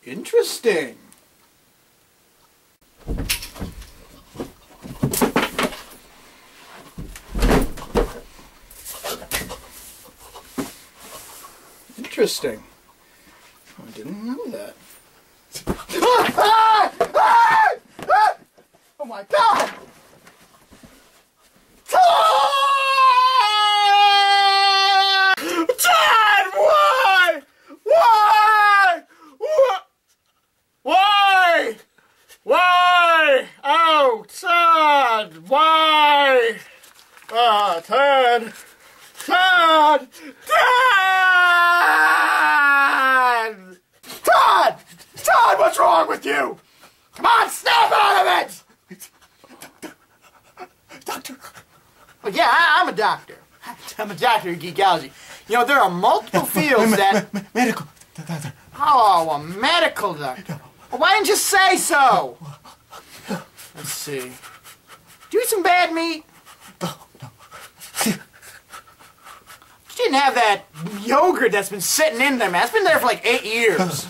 Interesting. Interesting. I didn't know that. Oh my God! Todd! Why? Why? Why? Why? Oh, Todd! Why? Ah, Todd! Todd! Todd! Todd! Todd, what's wrong with you? Come on, snap out of it! Doctor. Well, yeah, I'm a doctor. I'm a doctor in geekology. You know, there are multiple fields that... Medical. Oh, a medical doctor. Well, why didn't you say so? Let's see. Do you eat some bad meat? No. You didn't have that yogurt that's been sitting in there, man. It's been there for like 8 years.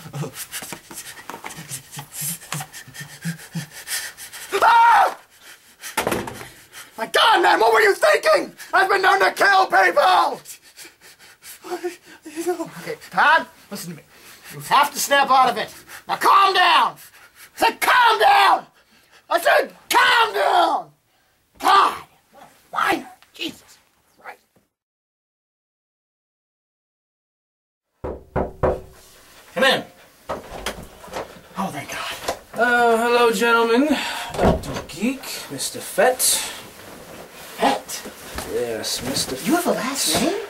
Ah! My God, man, what were you thinking? I've been known to kill people! Okay, Todd, listen to me. You have to snap out of it. Now calm down! I said calm down! I said calm down! God! Why? Jesus Christ. Come in. Oh, thank God. Hello, gentlemen. Dr. Geek, Mr. Fett. Fett? Yes, Mr. Fett. You have a last name?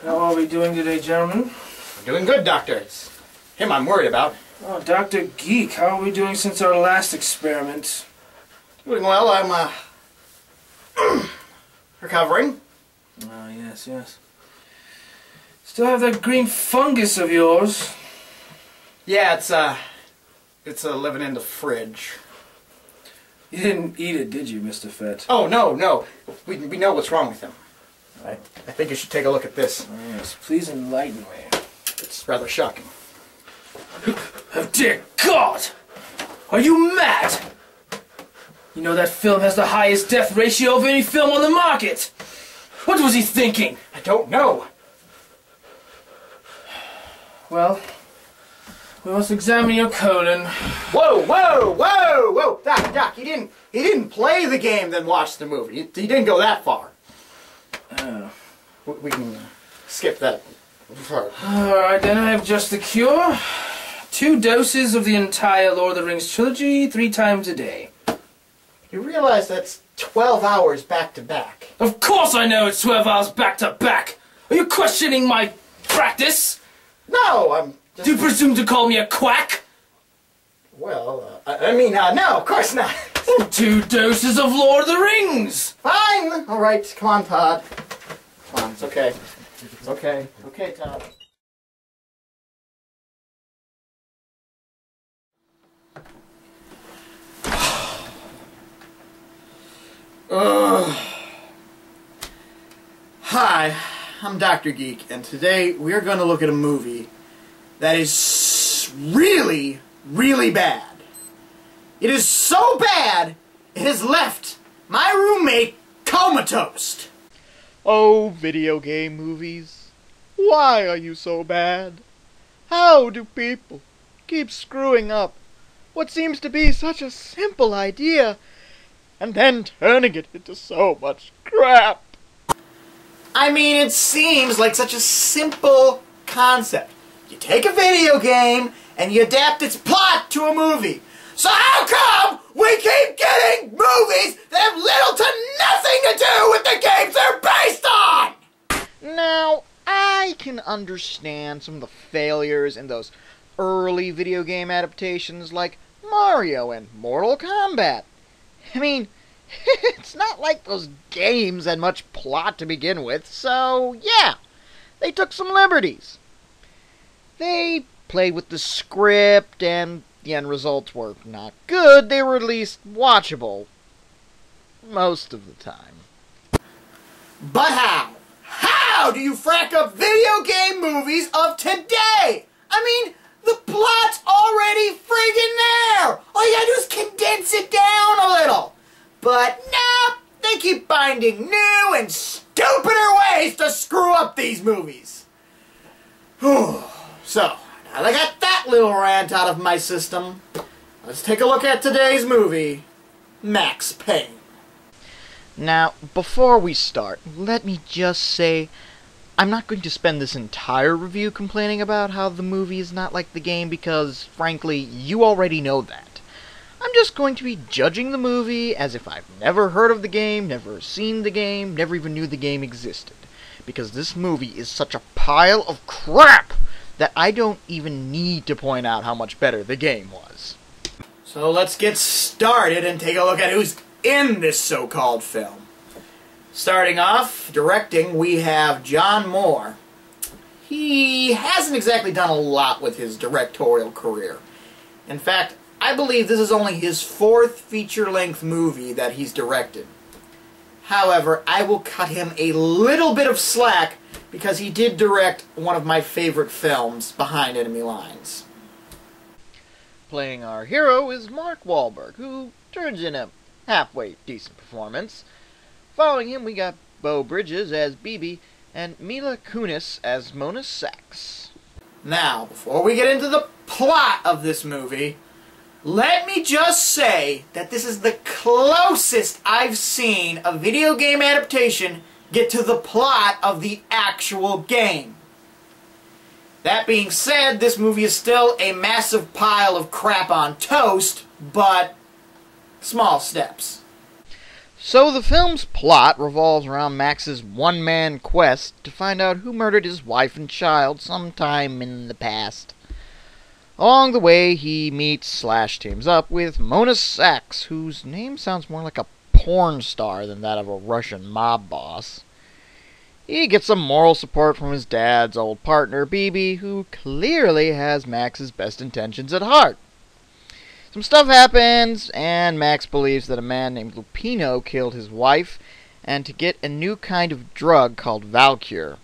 How are we doing today, gentlemen? We're doing good, Doctor. It's him I'm worried about. Oh, Dr. Geek, how are we doing since our last experiment? Doing well. I'm, recovering. Oh, yes. Still have that green fungus of yours. Yeah, it's living in the fridge. You didn't eat it, did you, Mr. Fett? Oh, no. We know what's wrong with him. I think you should take a look at this. Oh, yes, please enlighten me. It's rather shocking. Oh, dear God! Are you mad? You know that film has the highest death ratio of any film on the market! What was he thinking? I don't know. Well, we must examine your colon. Whoa! Doc, he didn't play the game then watch the movie. He didn't go that far. Oh. We can skip that part. Alright, then I have just the cure. 2 doses of the entire Lord of the Rings trilogy, 3 times a day. You realize that's 12 hours back to back. Of course I know it's 12 hours back to back! Are you questioning my practice? No, I'm just... Do you presume to call me a quack? Well, no, of course not. 2 doses of Lord of the Rings! Fine! Alright, come on, Todd. Come on, it's okay. It's okay. Okay, Todd. Hi, I'm Dr. Geek, and today we're going to look at a movie that is really, really bad. It is so bad, it has left my roommate comatose. Oh, video game movies, why are you so bad? How do people keep screwing up what seems to be such a simple idea and then turning it into so much crap? I mean, it seems like such a simple concept. You take a video game and you adapt its plot to a movie. So how come we keep getting movies that have little to nothing to do with the games they're based on? Now, I can understand some of the failures in those early video game adaptations like Mario and Mortal Kombat. I mean, it's not like those games had much plot to begin with, so yeah, they took some liberties. They played with the script, and the end results were not good. They were at least watchable. Most of the time. But how? How do you frack up video game movies of today? I mean, The plot's already friggin' there! All you gotta do is condense it down a little. But no, they keep finding new and stupider ways to screw up these movies. Whew. So, now that I got that little rant out of my system, let's take a look at today's movie, Max Payne. Now, before we start, let me just say, I'm not going to spend this entire review complaining about how the movie is not like the game because, frankly, you already know that. I'm just going to be judging the movie as if I've never heard of the game, never seen the game, never even knew the game existed. Because this movie is such a pile of crap that I don't even need to point out how much better the game was. So let's get started and take a look at who's in this so-called film. Starting off, directing, we have John Moore. He hasn't exactly done a lot with his directorial career. In fact, I believe this is only his 4th feature-length movie that he's directed. However, I will cut him a little bit of slack because he did direct one of my favorite films, Behind Enemy Lines. Playing our hero is Mark Wahlberg, who turns in a halfway decent performance. Following him, we got Beau Bridges as Bibi and Mila Kunis as Mona Sachs. Now, before we get into the plot of this movie, let me just say that this is the closest I've seen a video game adaptation get to the plot of the actual game. That being said, this movie is still a massive pile of crap on toast, but small steps. So the film's plot revolves around Max's one-man quest to find out who murdered his wife and child sometime in the past. Along the way, he meets/teams up with Mona Sachs, whose name sounds more like a porn star than that of a Russian mob boss. He gets some moral support from his dad's old partner, Bibi, who clearly has Max's best intentions at heart. Some stuff happens, and Max believes that a man named Lupino killed his wife, and to get a new kind of drug called Valcure.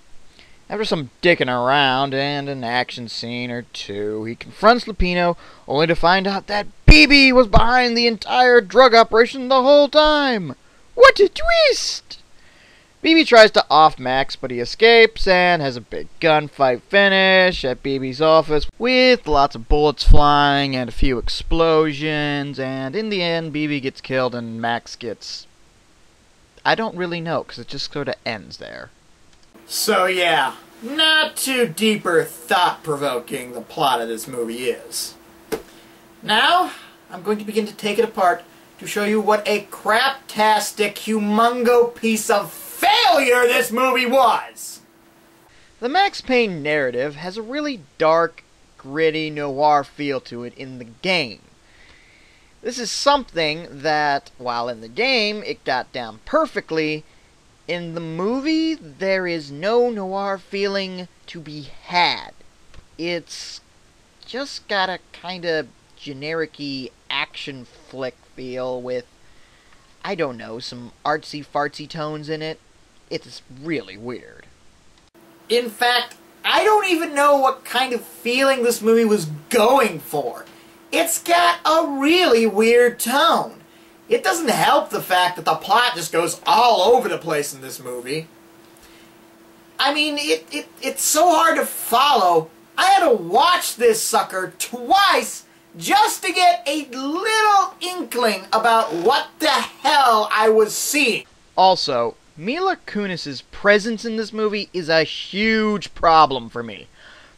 After some dicking around and an action scene or two, he confronts Lupino, only to find out that Bibi was behind the entire drug operation the whole time. What a twist! Bibi tries to off Max, but he escapes and has a big gunfight finish at Bibi's office with lots of bullets flying and a few explosions, and in the end, Bibi gets killed and Max gets... I don't really know, because it just sort of ends there. So yeah, not too deep or thought-provoking the plot of this movie is. Now, I'm going to begin to take it apart to show you what a craptastic, humongo piece of failure this movie was! The Max Payne narrative has a really dark, gritty, noir feel to it in the game. This is something that, while in the game it got down perfectly, in the movie there is no noir feeling to be had. It's just got a kinda generic-y action flick feel with, I don't know, some artsy-fartsy tones in it. It's really weird. In fact, I don't even know what kind of feeling this movie was going for. It's got a really weird tone. It doesn't help the fact that the plot just goes all over the place in this movie. I mean, it's so hard to follow. I had to watch this sucker twice just to get a little inkling about what the hell I was seeing. Also, Mila Kunis' presence in this movie is a huge problem for me.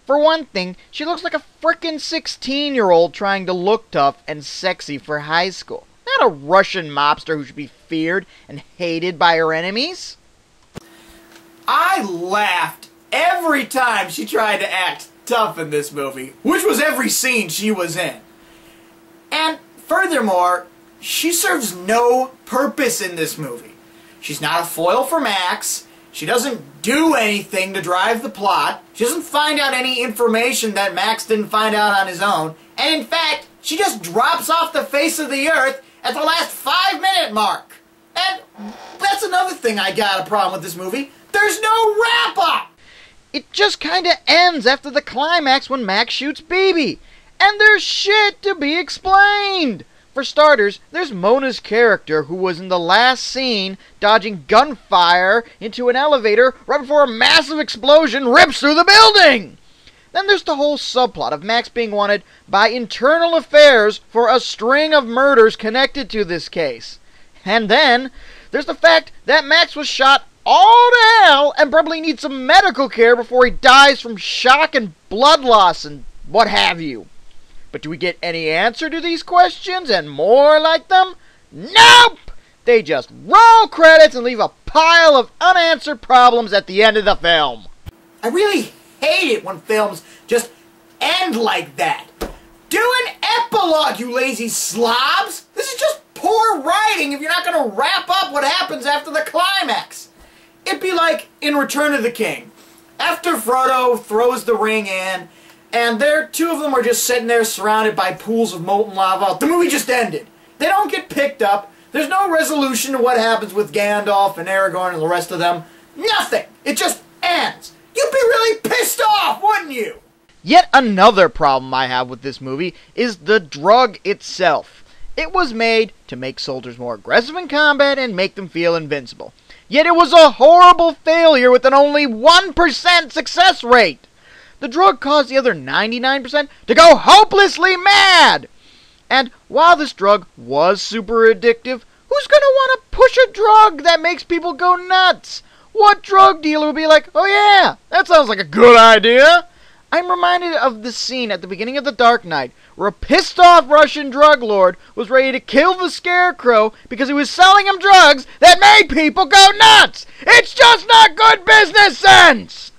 For one thing, she looks like a frickin' 16-year-old trying to look tough and sexy for high school. Not a Russian mobster who should be feared and hated by her enemies. I laughed every time she tried to act tough in this movie, which was every scene she was in. And furthermore, she serves no purpose in this movie. She's not a foil for Max. She doesn't do anything to drive the plot. She doesn't find out any information that Max didn't find out on his own. And in fact, she just drops off the face of the earth at the last 5-minute mark. And that's another thing I got a problem with this movie. There's no wrap-up! it just kinda ends after the climax when Max shoots BB. And there's shit to be explained! For starters, there's Mona's character who was in the last scene dodging gunfire into an elevator right before a massive explosion rips through the building! Then there's the whole subplot of Max being wanted by internal affairs for a string of murders connected to this case. And then there's the fact that Max was shot all to hell and probably needs some medical care before he dies from shock and blood loss and what have you. But do we get any answer to these questions and more like them? Nope! They just roll credits and leave a pile of unanswered problems at the end of the film. I really hate it when films just end like that. Do an epilogue, you lazy slobs! This is just poor writing if you're not going to wrap up what happens after the climax. It'd be like in Return of the King. After Frodo throws the ring in, and two of them are just sitting there surrounded by pools of molten lava, the movie just ended. They don't get picked up. There's no resolution to what happens with Gandalf and Aragorn and the rest of them. Nothing. It just ends. You'd be really pissed off, wouldn't you? Yet another problem I have with this movie is the drug itself. It was made to make soldiers more aggressive in combat and make them feel invincible. Yet it was a horrible failure with an only 1% success rate. The drug caused the other 99% to go hopelessly mad! And while this drug was super addictive, who's gonna want to push a drug that makes people go nuts? What drug dealer would be like, oh yeah, that sounds like a good idea? I'm reminded of the scene at the beginning of The Dark Knight, where a pissed-off Russian drug lord was ready to kill the Scarecrow because he was selling him drugs that made people go nuts! It's just not good business sense!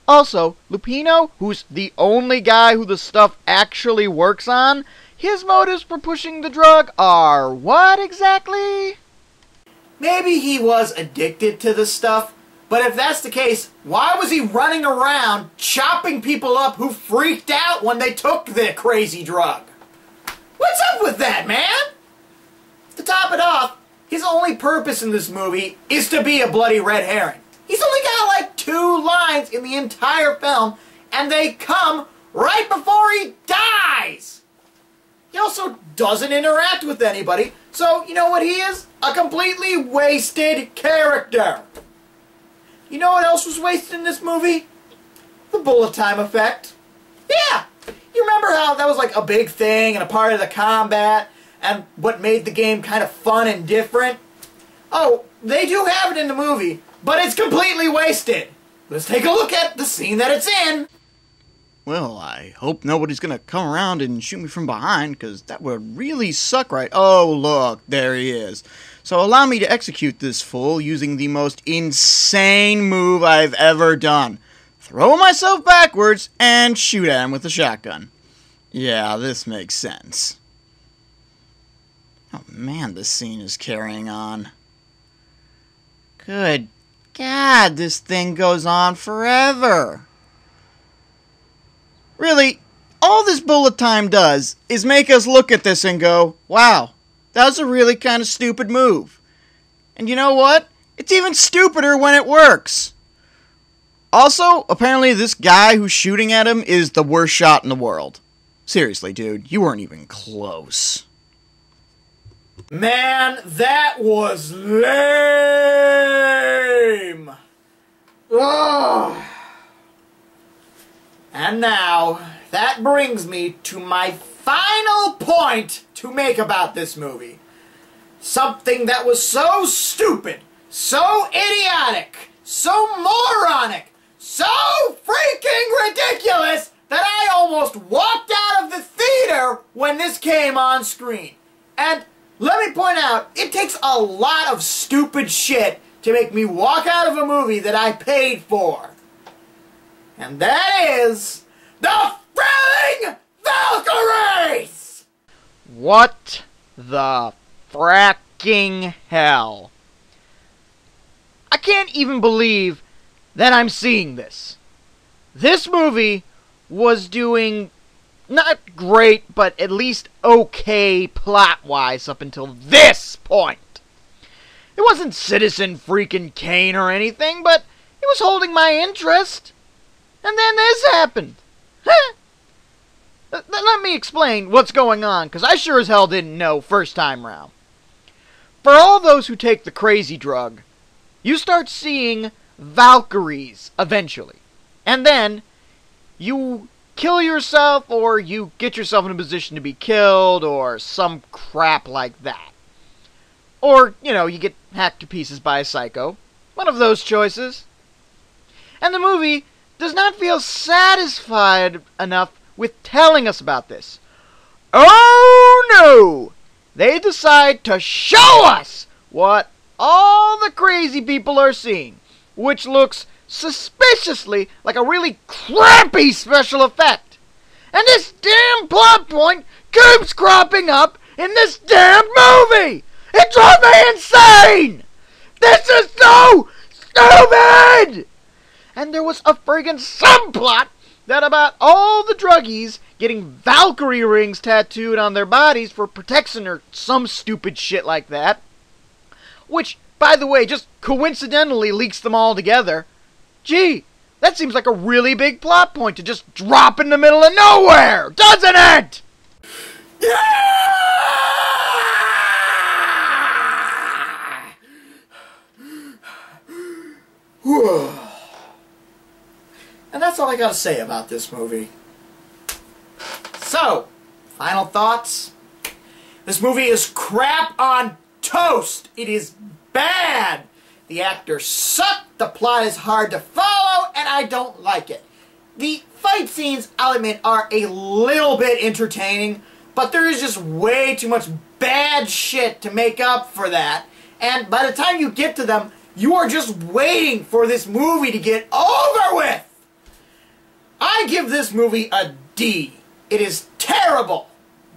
Also, Lupino, who's the only guy who the stuff actually works on, his motives for pushing the drug are what exactly? Maybe he was addicted to the stuff, but if that's the case, why was he running around chopping people up who freaked out when they took the crazy drug? What's up with that, man? To top it off, his only purpose in this movie is to be a bloody red herring. He's only got like 2 lines in the entire film, and they come right before he dies! He also doesn't interact with anybody, so you know what he is? A completely wasted character. You know what else was wasted in this movie? The bullet time effect. Yeah! You remember how that was like a big thing and a part of the combat, and what made the game kind of fun and different? Oh, they do have it in the movie, but it's completely wasted. Let's take a look at the scene that it's in. Well, I hope nobody's gonna come around and shoot me from behind, because that would really suck, right? Oh, look, there he is. So allow me to execute this fool using the most insane move I've ever done. Throw myself backwards and shoot at him with a shotgun. Yeah, this makes sense. Oh man, this scene is carrying on. Good God, this thing goes on forever. Really, all this bullet time does is make us look at this and go, wow, that was a really kind of stupid move. And you know what? It's even stupider when it works. Also, apparently this guy who's shooting at him is the worst shot in the world. Seriously, dude, you weren't even close. Man, that was lame! Ugh. And now, that brings me to my final point to make about this movie. Something that was so stupid, so idiotic, so moronic, so freaking ridiculous that I almost walked out of the theater when this came on screen. And let me point out, it takes a lot of stupid shit to make me walk out of a movie that I paid for. And that is the thrilling Valkyries! What the fracking hell? I can't even believe that I'm seeing this. This movie was doing not great, but at least okay plot-wise up until this point. It wasn't Citizen freaking Kane or anything, but it was holding my interest. And then this happened. Let me explain what's going on, because I sure as hell didn't know first time round. For all those who take the crazy drug, you start seeing Valkyries eventually. And then you kill yourself, or you get yourself in a position to be killed, or some crap like that. Or, you get hacked to pieces by a psycho. One of those choices. And the movie does not feel satisfied enough with telling us about this. Oh no! They decide to show us what all the crazy people are seeing, which looks suspiciously like a really crappy special effect. And this damn plot point keeps cropping up in this damn movie! It drove me insane! This is so stupid! And there was a friggin' subplot that about all the druggies getting Valkyrie rings tattooed on their bodies for protection or some stupid shit like that. Which, by the way, just coincidentally links them all together. Gee, that seems like a really big plot point to just drop in the middle of nowhere, doesn't it? And that's all I gotta say about this movie. So, final thoughts? This movie is crap on toast. It is bad. The actors suck, the plot is hard to follow, and I don't like it. The fight scenes, I'll admit, are a little bit entertaining, but there is just way too much bad shit to make up for that. And by the time you get to them, you are just waiting for this movie to get over with. I give this movie a D. It is terrible.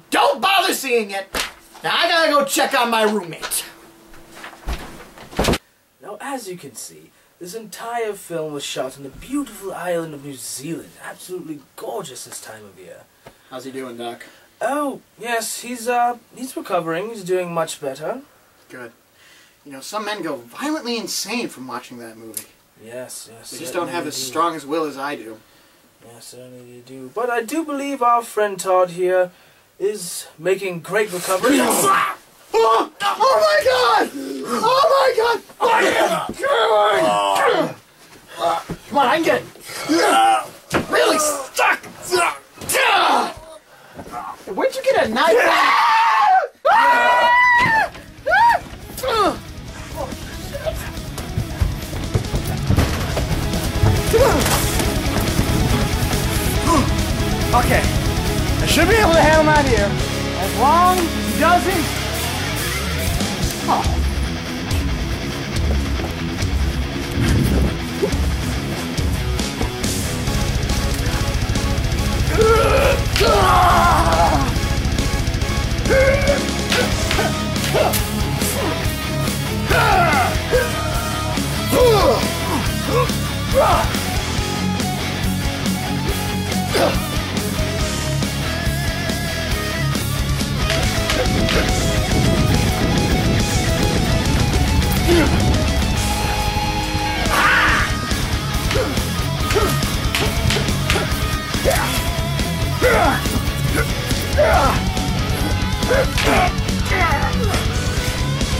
Don't bother seeing it. Now I gotta go check on my roommate. Now, as you can see, this entire film was shot on the beautiful island of New Zealand. Absolutely gorgeous this time of year. How's he doing, Doc? Oh, yes, he's recovering. He's doing much better. Good. Some men go violently insane from watching that movie. Yes. They just don't have as strong as will as I do. Yes, certainly you do. But I do believe our friend Todd here is making great recovery. Oh my god! Oh my god! Come on, I can get it. Really stuck! Where'd you get a knife? Okay, I should be able to handle him out here, as long as he doesn't... Oh.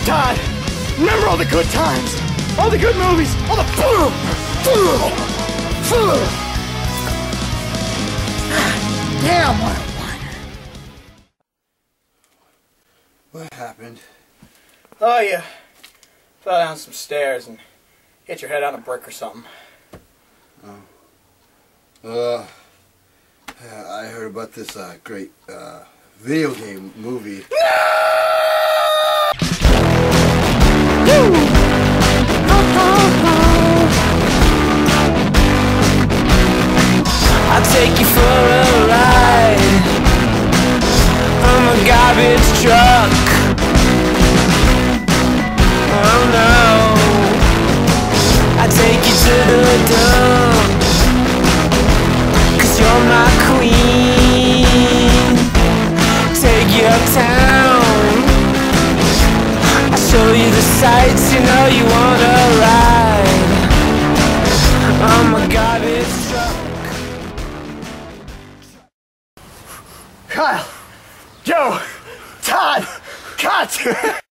Todd, remember all the good times, all the good movies, all the damn, what a whiner. What happened? Oh, you fell down some stairs and hit your head on a brick or something. I heard about this great video game movie. I'll take you for a ride. I'm a garbage truck. Oh no, I take you to the dump, 'cause you're my queen. Take you uptown, I'll show you the sights, you wanna ride. I'm a garbage truck. Kyle, Joe, Todd, cut!